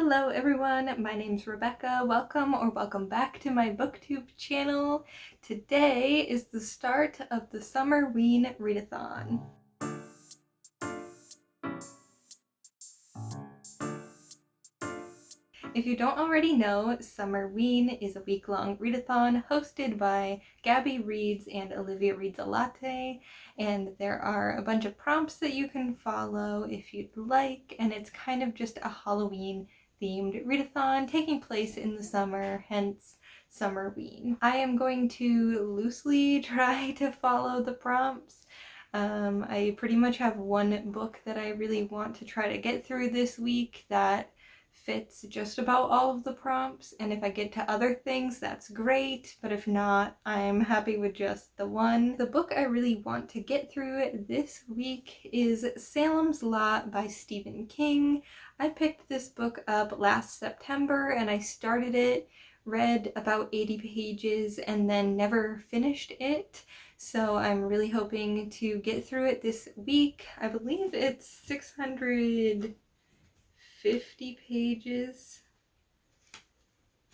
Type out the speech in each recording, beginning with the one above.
Hello everyone, my name's Rebecca. Welcome back to my booktube channel. Today is the start of the Summerween Readathon. If you don't already know, Summerween is a week-long readathon hosted by Gabby Reads and Olivia Reads a Latte, and there are a bunch of prompts that you can follow if you'd like, and it's kind of just a Halloween themed readathon taking place in the summer, hence Summerween. I am going to loosely try to follow the prompts. I pretty much have one book that I really want to try to get through this week that fits just about all of the prompts, and if I get to other things that's great, but if not, I'm happy with just the one. The book I really want to get through this week is Salem's Lot by Stephen King. I picked this book up last September and I started it, read about 80 pages, and then never finished it. So I'm really hoping to get through it this week. I believe it's 650 pages.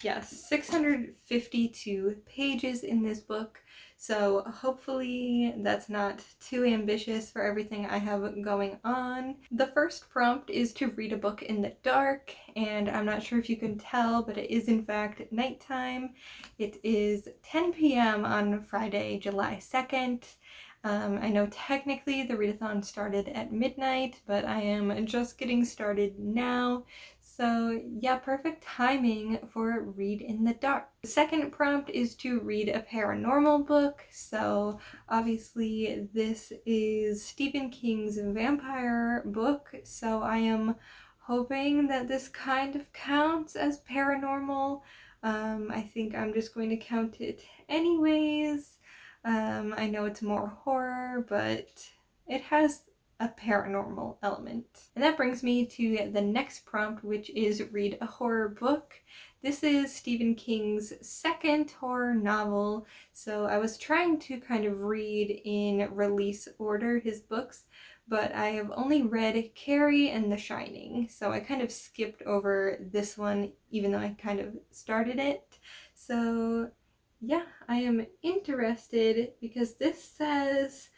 Yes, 652 pages in this book, so hopefully that's not too ambitious for everything I have going on. The first prompt is to read a book in the dark, and I'm not sure if you can tell, but it is in fact nighttime. It is 10 p.m. on Friday, July 2nd. I know technically the readathon started at midnight, but I am just getting started now. So yeah, perfect timing for read in the dark. The second prompt is to read a paranormal book. So obviously this is Stephen King's vampire book. So I am hoping that this kind of counts as paranormal. I think I'm just going to count it anyways. I know it's more horror, but it has a paranormal element. And that brings me to the next prompt, which is read a horror book. This is Stephen King's second horror novel, so I was trying to kind of read in release order his books, but I have only read Carrie and The Shining, so I kind of skipped over this one even though I kind of started it. So yeah, I am interested because this says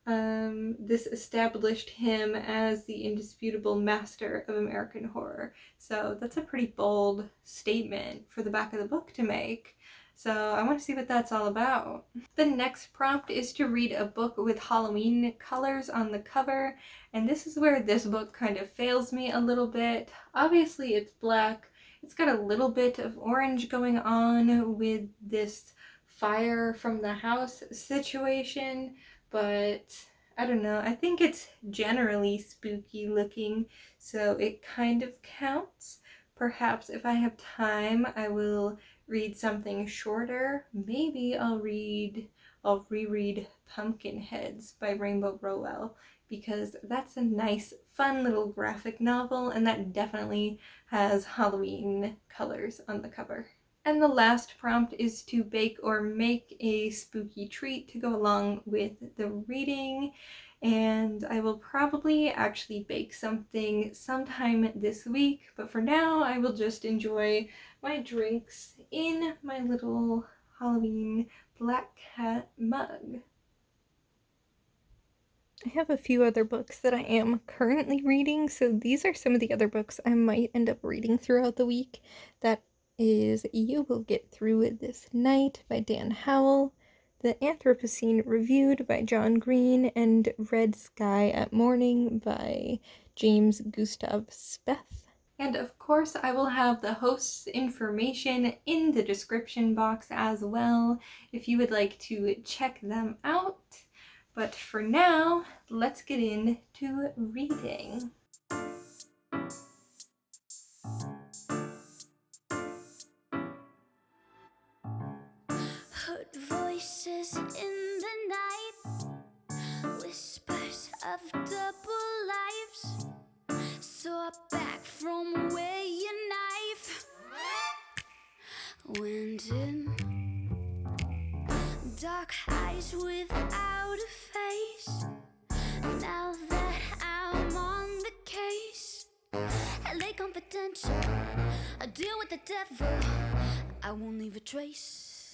this established him as the indisputable master of American horror. So that's a pretty bold statement for the back of the book to make. So I want to see what that's all about. The next prompt is to read a book with Halloween colors on the cover, and this is where this book kind of fails me a little bit. Obviously it's black. It's got a little bit of orange going on with this fire from the house situation, but I don't know, I think it's generally spooky looking, so it kind of counts. Perhaps if I have time, I will read something shorter. Maybe I'll reread Pumpkinheads by Rainbow Rowell, because that's a nice, fun little graphic novel, and that definitely has Halloween colors on the cover. And the last prompt is to bake or make a spooky treat to go along with the reading. And I will probably actually bake something sometime this week, but for now I will just enjoy my drinks in my little Halloween Black Cat mug. I have a few other books that I am currently reading, so these are some of the other books I might end up reading throughout the week. That is You Will Get Through It This Night by Dan Howell, The Anthropocene Reviewed by John Green, and Red Sky at Morning by James Gustav Speth. And of course I will have the host's information in the description box as well if you would like to check them out. But for now, let's get into reading. Heard voices in the night, whispers of double lives. Saw back from where your knife went in. Dark eyes without a face. Now that I'm on the case, LA Confidential. I deal with the devil, I won't leave a trace.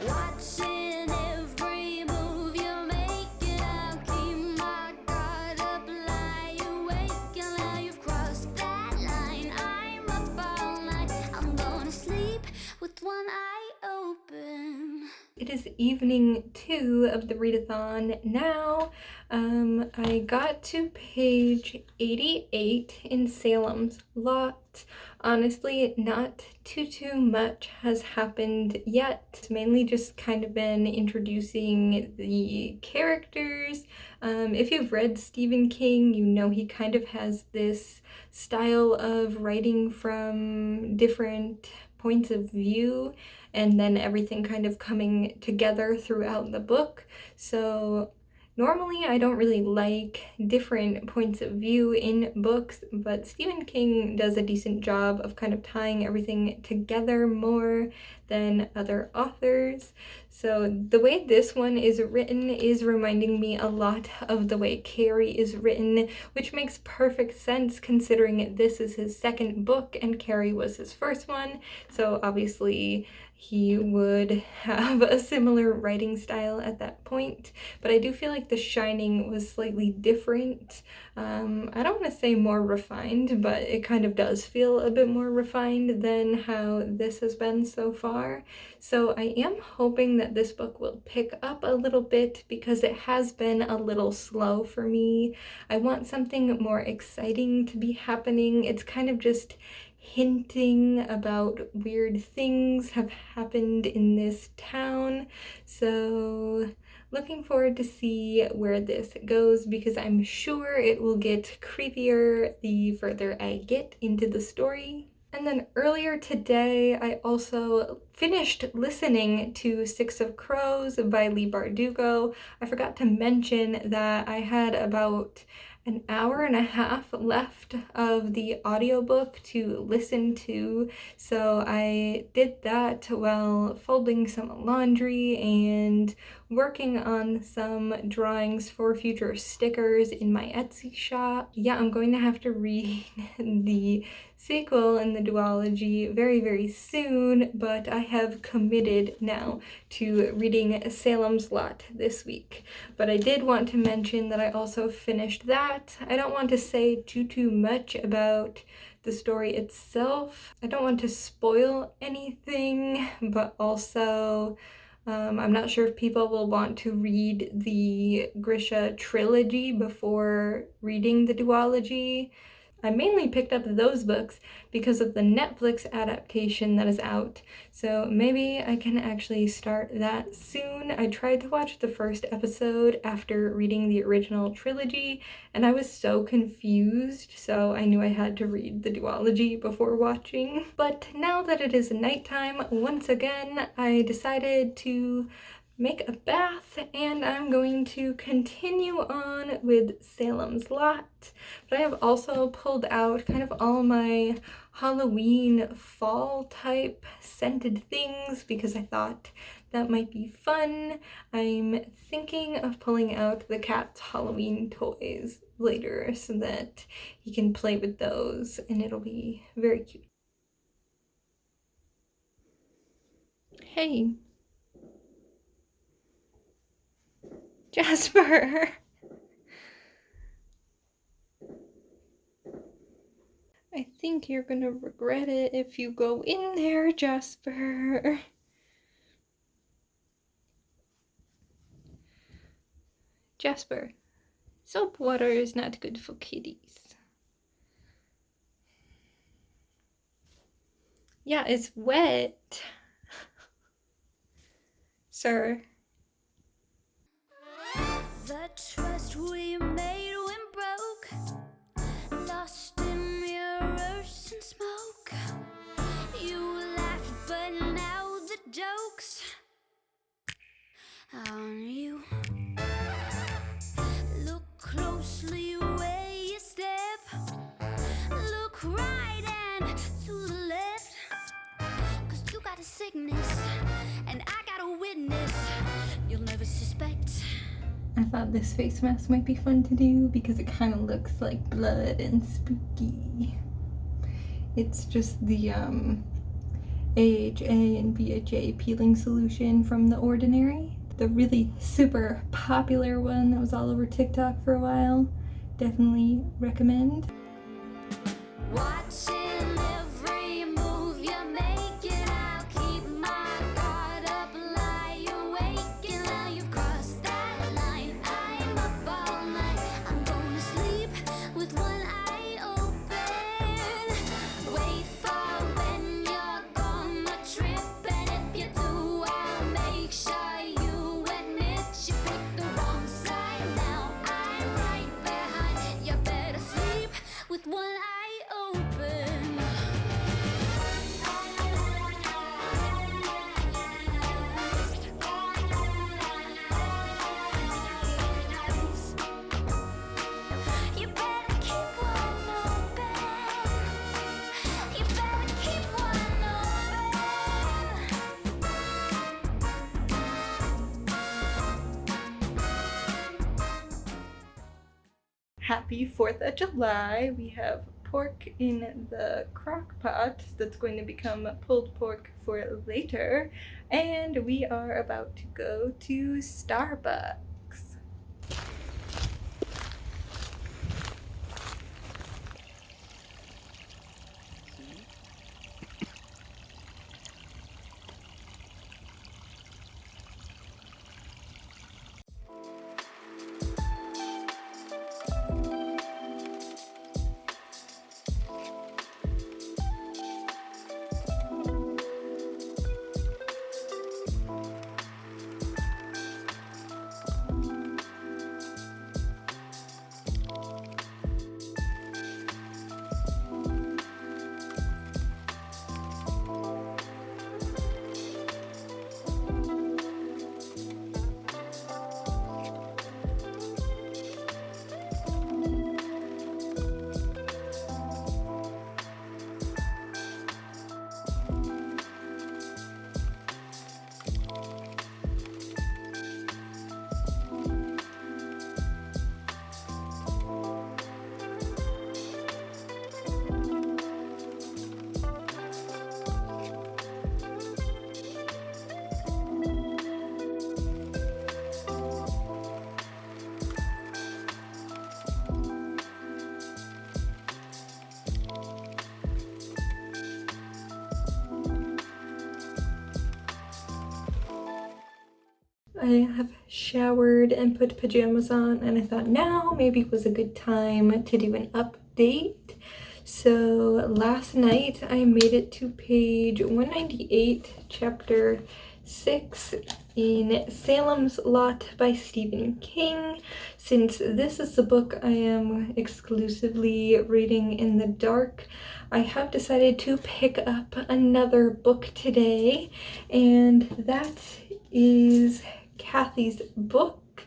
Watching every move you make, and I'll keep my guard up, lie awake. And now you've crossed that line, I'm up all night. I'm gonna sleep with one eye open. It is evening 2 of the readathon now. I got to page 88 in Salem's lot. Honestly, not too much has happened yet. It's mainly just kind of been introducing the characters. If you've read Stephen King, you know he kind of has this style of writing from different points of view, and then everything kind of coming together throughout the book. So normally I don't really like different points of view in books, but Stephen King does a decent job of kind of tying everything together more than other authors. So the way this one is written is reminding me a lot of the way Carrie is written, which makes perfect sense considering this is his second book and Carrie was his first one. So obviously he would have a similar writing style at that point, but I do feel like The Shining was slightly different. I don't want to say more refined, but it kind of does feel a bit more refined than how this has been so far. So I am hoping that this book will pick up a little bit because it has been a little slow for me. I want something more exciting to be happening. It's kind of just hinting about weird things have happened in this town. So looking forward to see where this goes because I'm sure it will get creepier the further I get into the story. And then earlier today, I also finished listening to Six of Crows by Leigh Bardugo. I forgot to mention that I had about an hour and a half left of the audiobook to listen to, so I did that while folding some laundry and working on some drawings for future stickers in my Etsy shop. Yeah, I'm going to have to read the sequel in the duology very soon, but I have committed now to reading Salem's Lot this week. But I did want to mention that I also finished that. I don't want to say too much about the story itself. I don't want to spoil anything, but also I'm not sure if people will want to read the Grisha trilogy before reading the duology. I mainly picked up those books because of the Netflix adaptation that is out, so maybe I can actually start that soon. I tried to watch the first episode after reading the original trilogy, and I was so confused, so I knew I had to read the duology before watching. But now that it is nighttime, once again, I decided to make a bath, and I'm going to continue on with Salem's Lot. But I have also pulled out kind of all my Halloween fall type scented things because I thought that might be fun. I'm thinking of pulling out the cat's Halloween toys later so that he can play with those and it'll be very cute. Hey. Jasper! I think you're gonna regret it if you go in there, Jasper. Jasper, soap water is not good for kitties. Yeah, it's wet. Sir. The trust we made went broke, lost in mirrors and smoke. You laughed, but now the joke's on you. Look closely where you step. Look right and to the left. 'Cause you got a sickness, and I got a witness you'll never suspect. I thought this face mask might be fun to do because it kind of looks like blood and spooky. It's just the AHA and BHA peeling solution from The Ordinary. The really super popular one that was all over TikTok for a while. Definitely recommend. Watching every move you're making, I'll keep my guard up, lie awake, and now you've crossed that line. I'm up all night, I'm gonna sleep with one eye open. Wait for when you're gonna trip, and if you do, I'll make sure you admit you picked the wrong side. Now I'm right behind, you better sleep with one eye open. You better keep one open. You better keep one open. Happy 4th of July. We have pork in the crock pot that's going to become pulled pork for later. And we are about to go to Starbucks. I have showered and put pajamas on, and I thought now maybe was a good time to do an update. So last night I made it to page 198, chapter 6 in Salem's Lot by Stephen King. Since this is the book I am exclusively reading in the dark, I have decided to pick up another book today, and that is Kathy's book.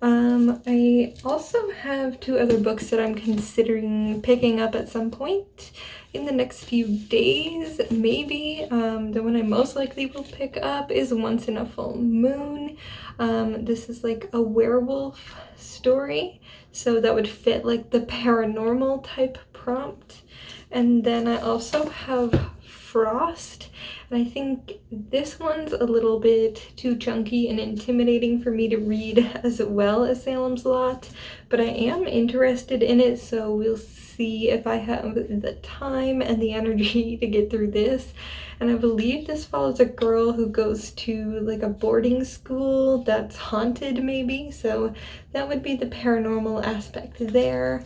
I also have 2 other books that I'm considering picking up at some point in the next few days. Maybe the one I most likely will pick up is Once in a Full Moon. This is like a werewolf story, so that would fit like the paranormal type prompt. And then I also have Frost, and I think this one's a little bit too chunky and intimidating for me to read as well as Salem's Lot, but I am interested in it, so we'll see if I have the time and the energy to get through this. And I believe this follows a girl who goes to like a boarding school that's haunted maybe, so that would be the paranormal aspect there.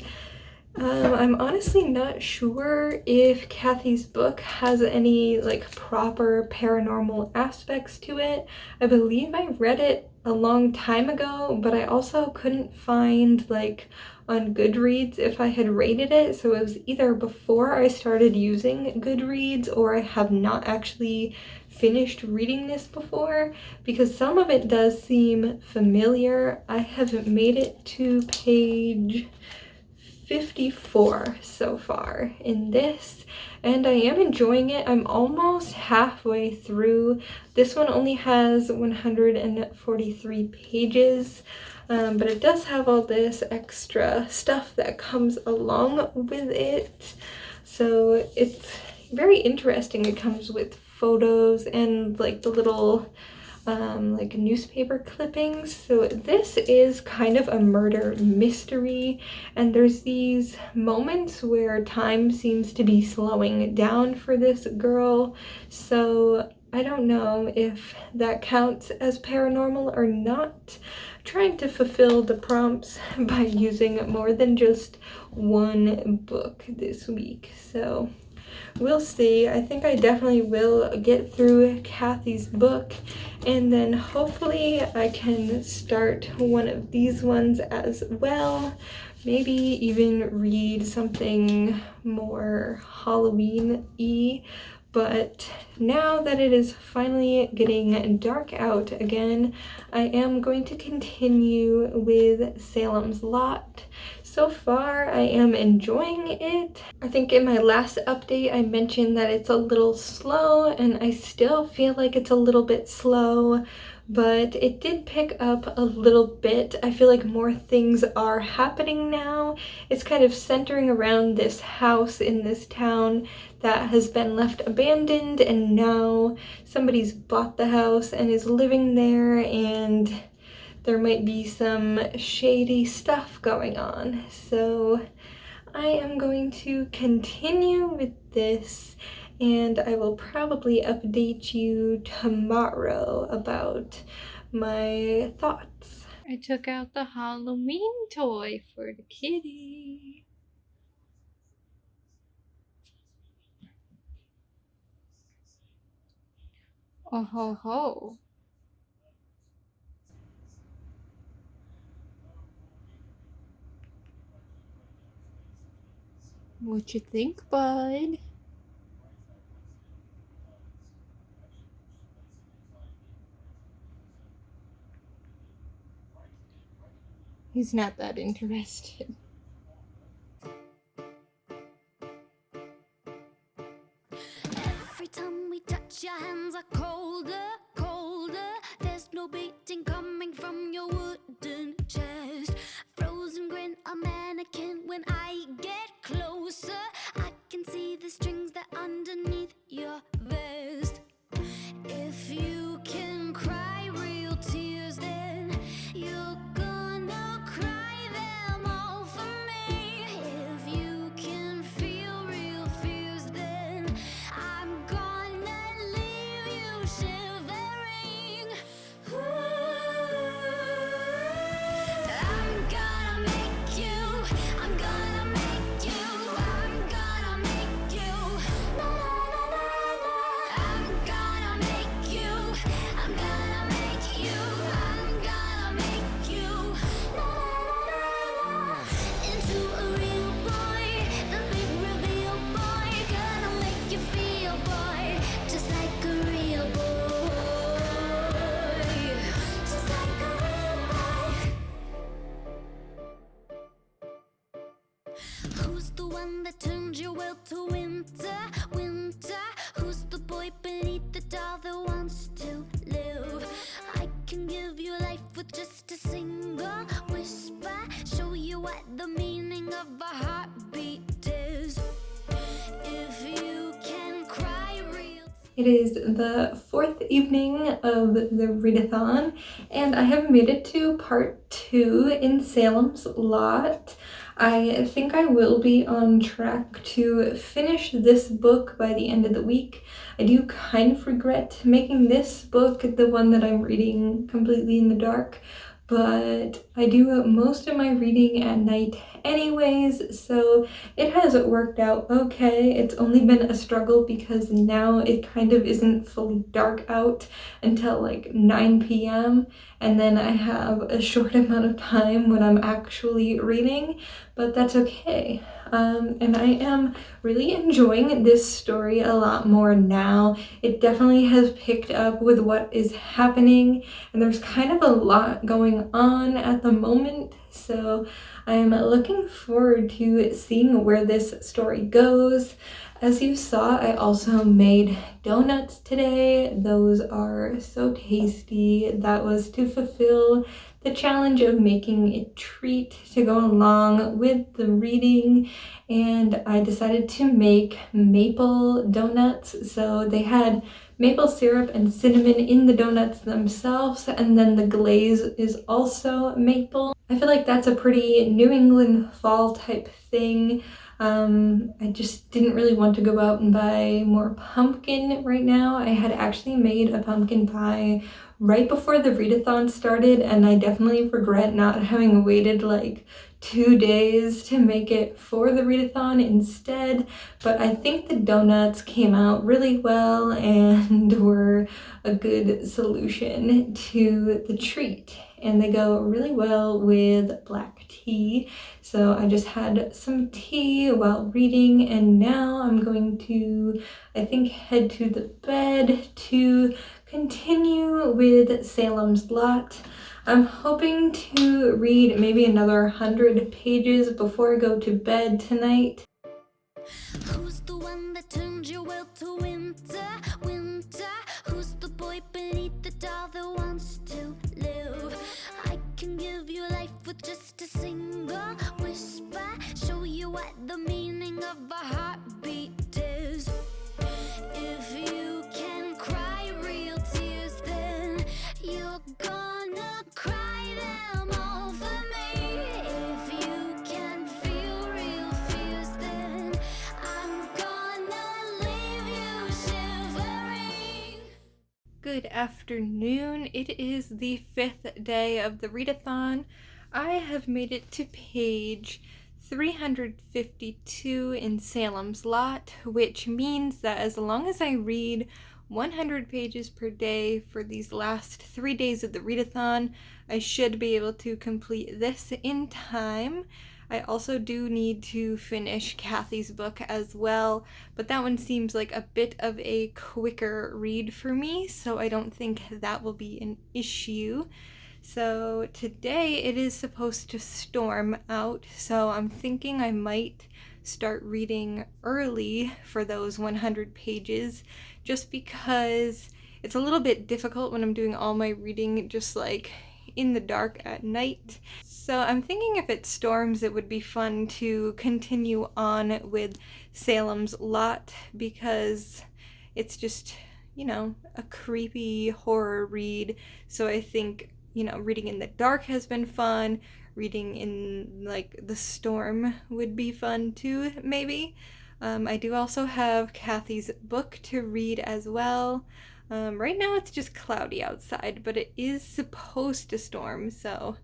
I'm honestly not sure if Kathy's book has any like proper paranormal aspects to it. I believe I read it a long time ago, but I also couldn't find like on Goodreads if I had rated it, so it was either before I started using Goodreads or I have not actually finished reading this before, because some of it does seem familiar. I have made it to page 54 so far in this, and I am enjoying it. I'm almost halfway through. This one only has 143 pages, but it does have all this extra stuff that comes along with it. So it's very interesting. It comes with photos and like the little like newspaper clippings. So this is kind of a murder mystery, and there's these moments where time seems to be slowing down for this girl. So I don't know if that counts as paranormal or not. Trying to fulfill the prompts by using more than just one book this week. So we'll see. I think I definitely will get through Kathy's book, and then hopefully I can start one of these ones as well. Maybe even read something more Halloween-y. But now that it is finally getting dark out again, I am going to continue with Salem's Lot. So far, I am enjoying it. I think in my last update, I mentioned that it's a little slow, and I still feel like it's a little bit slow, but it did pick up a little bit. I feel like more things are happening now. It's kind of centering around this house in this town that has been left abandoned, and now somebody's bought the house and is living there, and there might be some shady stuff going on. So I am going to continue with this, and I will probably update you tomorrow about my thoughts. I took out the Halloween toy for the kitty. Oh ho ho. What you think, bud? He's not that interested. Every time we touch, your hands are colder, colder. There's no beating coming from your wooden chest. Frozen grin, a mannequin. When I get closer, I can see the strings that underneath your vest. If you can cry real tears, then you're gonna cry them all for me. If you can feel real fears, then I'm gonna leave you shivering. I'm gonna make you, I'm gonna make you, I'm gonna make you. Na na na na na. I'm gonna make you, I'm gonna make you, I'm gonna make you. Na na na na na. Into a real boy, the big reveal boy. Gonna make you feel, boy, just like a real boy, just like a real boy. Who's the one that turns your world to winter, winter? Who's the boy beneath the doll that wants to live? I can give you life with just a single whisper. Show you what the meaning of a heartbeat is. If you can cry real. It is the fourth evening of the Readathon, and I have made it to part 2 in Salem's Lot. I think I will be on track to finish this book by the end of the week. I do kind of regret making this book the one that I'm reading completely in the dark, but I do most of my reading at night anyways, so it has worked out okay. It's only been a struggle because now it kind of isn't fully dark out until like 9 p.m. and then I have a short amount of time when I'm actually reading, but that's okay. And I am really enjoying this story a lot more now. It definitely has picked up with what is happening, and there's kind of a lot going on at the moment, so I'm looking forward to seeing where this story goes. As you saw, I also made donuts today. Those are so tasty. That was to fulfill the challenge of making a treat to go along with the reading, and I decided to make maple donuts. So they had maple syrup and cinnamon in the donuts themselves, and then the glaze is also maple. I feel like that's a pretty New England fall type thing. I just didn't really want to go out and buy more pumpkin right now. I had actually made a pumpkin pie right before the readathon started, and I definitely regret not having waited like 2 days to make it for the readathon instead. But I think the donuts came out really well and were a good solution to the treat, and they go really well with black tea. So I just had some tea while reading, and now I'm going to, I think, head to the bed to continue with Salem's Lot. I'm hoping to read maybe another 100 pages before I go to bed tonight. Who's the one that turned your world to winter, winter? Who's the boy beneath the doll that wants to live? I can give you life with just a single whisper, show you what the meaning of a heartbeat is. If you can cry real tears, then you're gonna cry them all for me. If you can feel real fears, then I'm gonna leave you shivering. Good afternoon. It is the 5th day of the readathon. I have made it to page 352 in Salem's Lot, which means that as long as I read 100 pages per day for these last 3 days of the readathon, I should be able to complete this in time. I also do need to finish Kathy's book as well, but that one seems like a bit of a quicker read for me, so I don't think that will be an issue. So today it is supposed to storm out, so I'm thinking I might start reading early for those 100 pages, just because it's a little bit difficult when I'm doing all my reading just like in the dark at night. So I'm thinking if it storms, it would be fun to continue on with Salem's Lot, because it's just, you know, a creepy horror read. So I think, you know, reading in the dark has been fun. Reading in like the storm would be fun too, maybe. I do also have Kathy's book to read as well. Right now it's just cloudy outside, but it is supposed to storm, so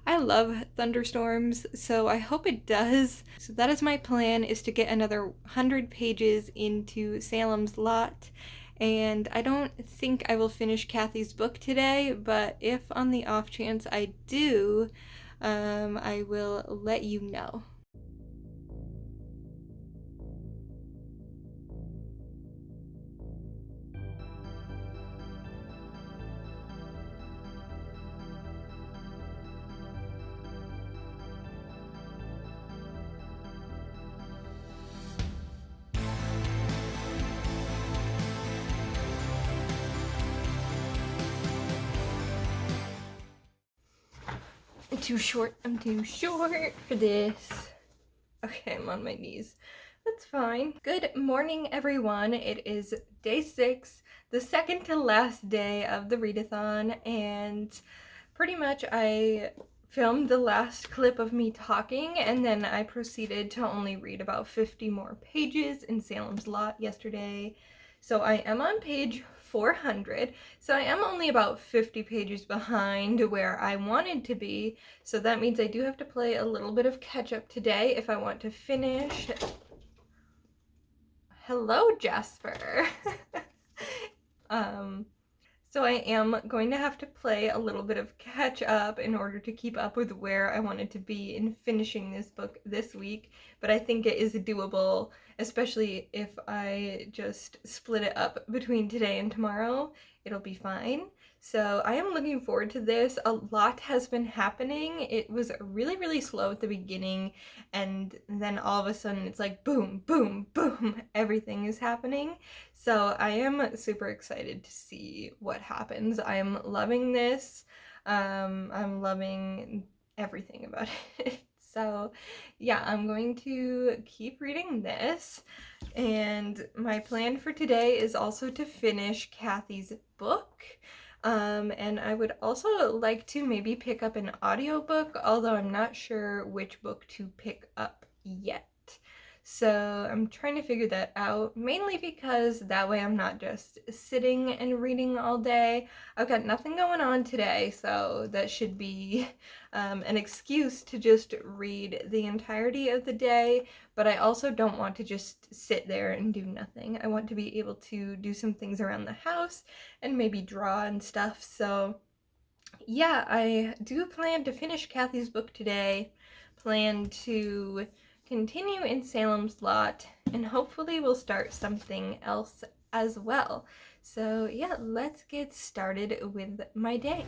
I love thunderstorms, so I hope it does. So that is my plan, is to get another 100 pages into Salem's Lot. And I don't think I will finish Kathy's book today, but if on the off chance I do, I will let you know. I'm too short for this. Okay, I'm on my knees. That's fine. Good morning, everyone. It is day 6, the second to last day of the readathon, and pretty much I filmed the last clip of me talking, and then I proceeded to only read about 50 more pages in Salem's Lot yesterday. So I am on page 400, so I am only about 50 pages behind where I wanted to be, so that means I do have to play a little bit of catch up today if I want to finish. Hello, Jasper. So I am going to have to play a little bit of catch up in order to keep up with where I wanted to be in finishing this book this week, but I think it is doable especially if I just split it up between today and tomorrow, it'll be fine. So I am looking forward to this. A lot has been happening. It was really, really slow at the beginning, and then all of a sudden it's like boom, boom, boom, everything is happening. So I am super excited to see what happens. I am loving this. I'm loving everything about it. So yeah, I'm going to keep reading this. And my plan for today is also to finish Kathy's book. And I would also like to maybe pick up an audiobook, although I'm not sure which book to pick up yet. So I'm trying to figure that out, mainly because that way I'm not just sitting and reading all day. I've got nothing going on today, so that should be an excuse to just read the entirety of the day, but I also don't want to just sit there and do nothing. I want to be able to do some things around the house and maybe draw and stuff. So yeah, I do plan to finish Kathy's book today, plan to continue in Salem's Lot, and hopefully we'll start something else as well. So yeah, let's get started with my day.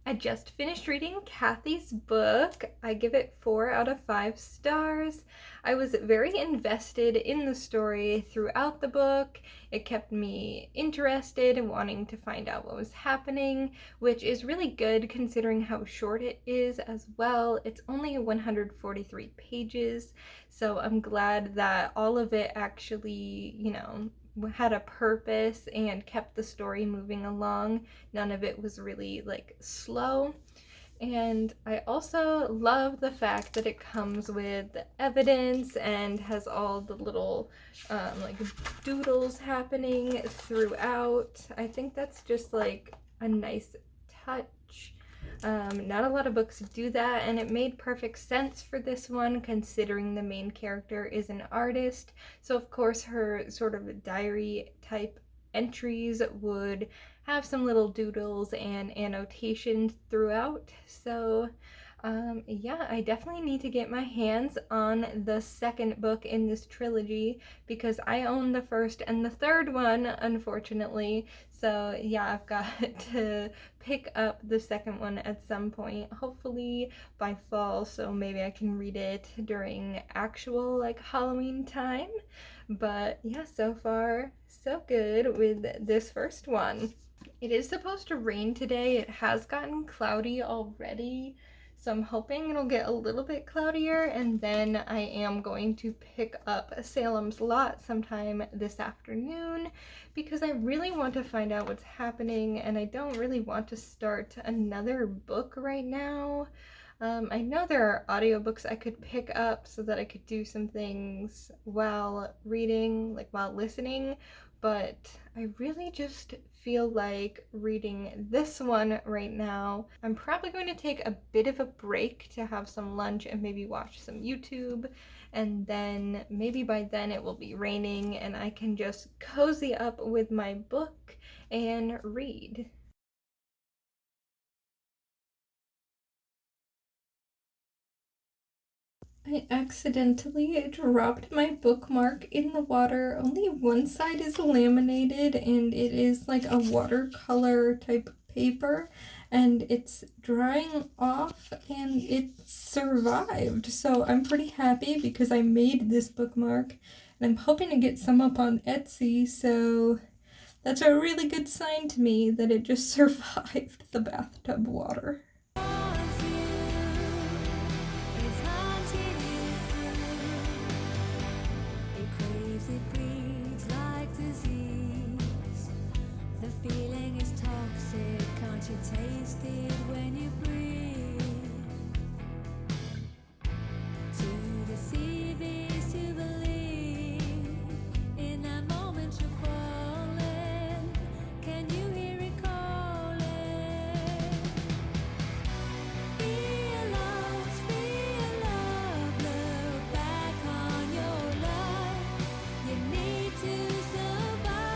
I just finished reading Kathy's book. I give it 4 out of 5 stars. I was very invested in the story throughout the book. It kept me interested and wanting to find out what was happening, which is really good considering how short it is as well. It's only 143 pages, so I'm glad that all of it actually, had a purpose and kept the story moving along. None of it was really like slow. And I also love the fact that it comes with evidence and has all the little like doodles happening throughout. I think that's just like a nice touch. Not a lot of books do that, and it made perfect sense for this one considering the main character is an artist. So of course her sort of diary type entries would have some little doodles and annotations throughout. So yeah, I definitely need to get my hands on the second book in this trilogy because I own the first and the third one, unfortunately. So yeah, I've got to pick up the second one at some point, hopefully by fall, so maybe I can read it during actual like Halloween time. But yeah, so far so good with this first one. It is supposed to rain today. It has gotten cloudy already, so I'm hoping it'll get a little bit cloudier, and then I am going to pick up Salem's Lot sometime this afternoon because I really want to find out what's happening, and I don't really want to start another book right now. I know there are audiobooks I could pick up so that I could do some things while reading, like while listening, but I really just feel like reading this one right now. I'm probably going to take a bit of a break to have some lunch and maybe watch some YouTube, and then maybe by then it will be raining and I can just cozy up with my book and read. I accidentally dropped my bookmark in the water. Only one side is laminated and it is like a watercolor type paper, and it's drying off and it survived. So I'm pretty happy because I made this bookmark and I'm hoping to get some up on Etsy. So that's a really good sign to me that it just survived the bathtub water. The feeling is toxic, can't you taste it when you breathe? To deceive is to believe. In that moment you're falling. Can you hear it calling? Feel lost, look back on your life. You need to survive.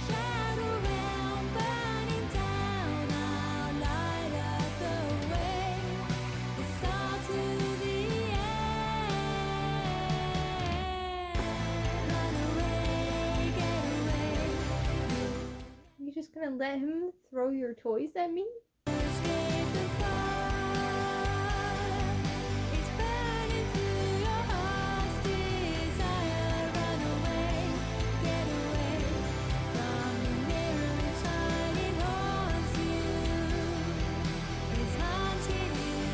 Shadow realm burning down, I'll light up the way. It's all to the end. Run away, get away. You just gonna let him throw your toys at me? Escape the fire. It's burning through your heart's desire. Run away, get away from the mirror inside. It haunts you. It's haunting you.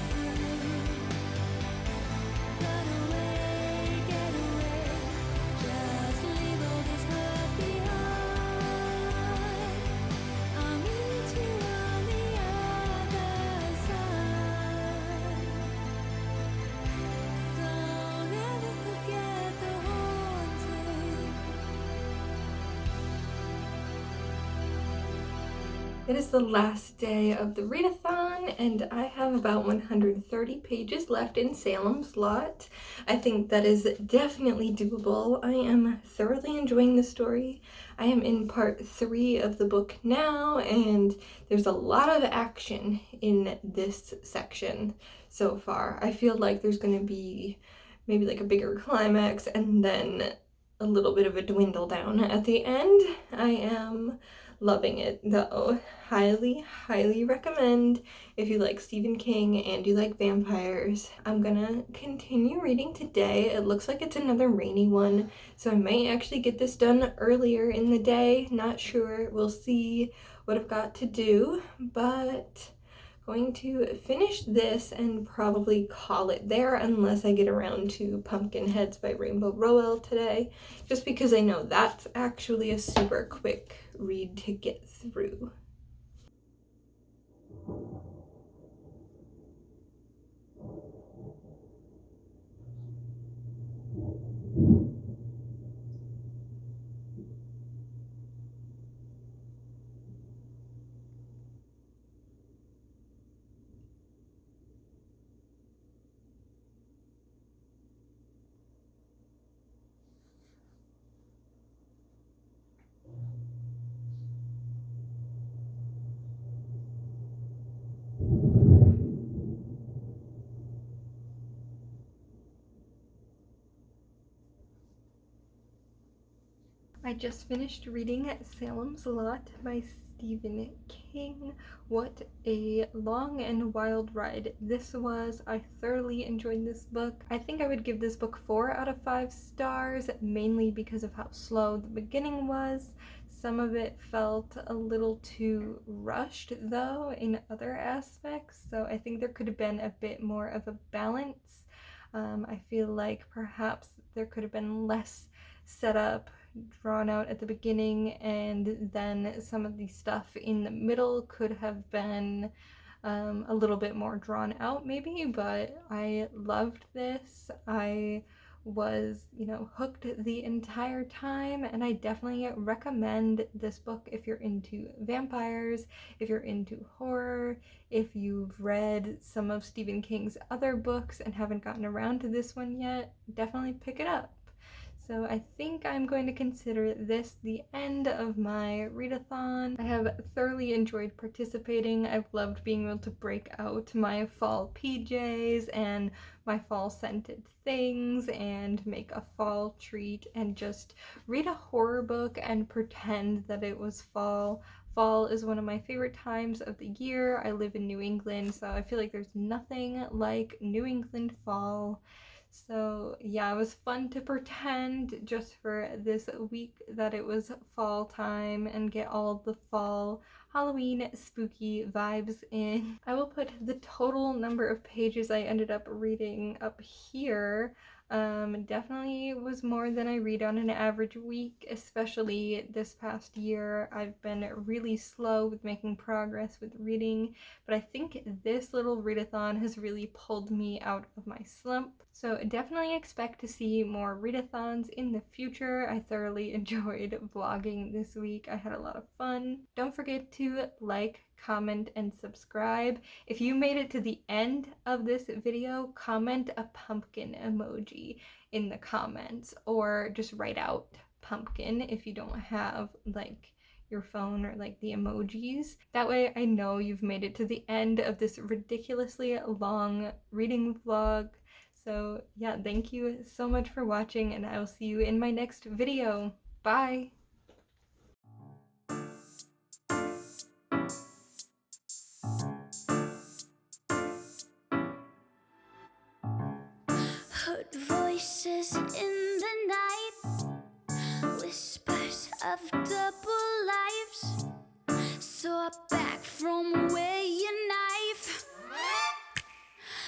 Run away, get away. Just leave all this hurt behind. I'll meet you on the other side. Don't ever forget the haunting. It is the last day of the readathon, and I have about 130 pages left in Salem's lot. I think that is definitely doable. I am thoroughly enjoying the story. I am in part 3 of the book now, and there's a lot of action in this section so far. I feel like there's going to be maybe like a bigger climax and then a little bit of a dwindle down at the end. I am loving it though. Highly recommend if you like Stephen King and you like vampires. I'm gonna continue reading today. It looks like it's another rainy one, so I might actually get this done earlier in the day. Not sure. We'll see what I've got to do, but going to finish this and probably call it there unless I get around to Pumpkinheads by Rainbow Rowell today, just because I know that's actually a super quick read to get through. I just finished reading Salem's Lot by Stephen King. What a long and wild ride this was. I thoroughly enjoyed this book. I think I would give this book 4 out of 5 stars, mainly because of how slow the beginning was. Some of it felt a little too rushed though in other aspects, so I think there could have been a bit more of a balance. I feel like perhaps there could have been less setup drawn out at the beginning, and then some of the stuff in the middle could have been a little bit more drawn out maybe, but I loved this. I was, hooked the entire time, and I definitely recommend this book if you're into vampires, if you're into horror, if you've read some of Stephen King's other books and haven't gotten around to this one yet, definitely pick it up. So I think I'm going to consider this the end of my readathon. I have thoroughly enjoyed participating. I've loved being able to break out my fall PJs and my fall scented things and make a fall treat and just read a horror book and pretend that it was fall. Fall is one of my favorite times of the year. I live in New England, so I feel like there's nothing like New England fall. So yeah, it was fun to pretend just for this week that it was fall time and get all the fall Halloween spooky vibes in. I will put the total number of pages I ended up reading up here. Definitely was more than I read on an average week, especially this past year. I've been really slow with making progress with reading, but I think this little readathon has really pulled me out of my slump. So definitely expect to see more readathons in the future. I thoroughly enjoyed vlogging this week. I had a lot of fun. Don't forget to like, comment, and subscribe. If you made it to the end of this video, comment a pumpkin emoji in the comments, or just write out pumpkin if you don't have like your phone or like the emojis. That way I know you've made it to the end of this ridiculously long reading vlog. So yeah, thank you so much for watching, and I will see you in my next video. Bye! Heard voices in the night, whispers of double lives. Saw a back from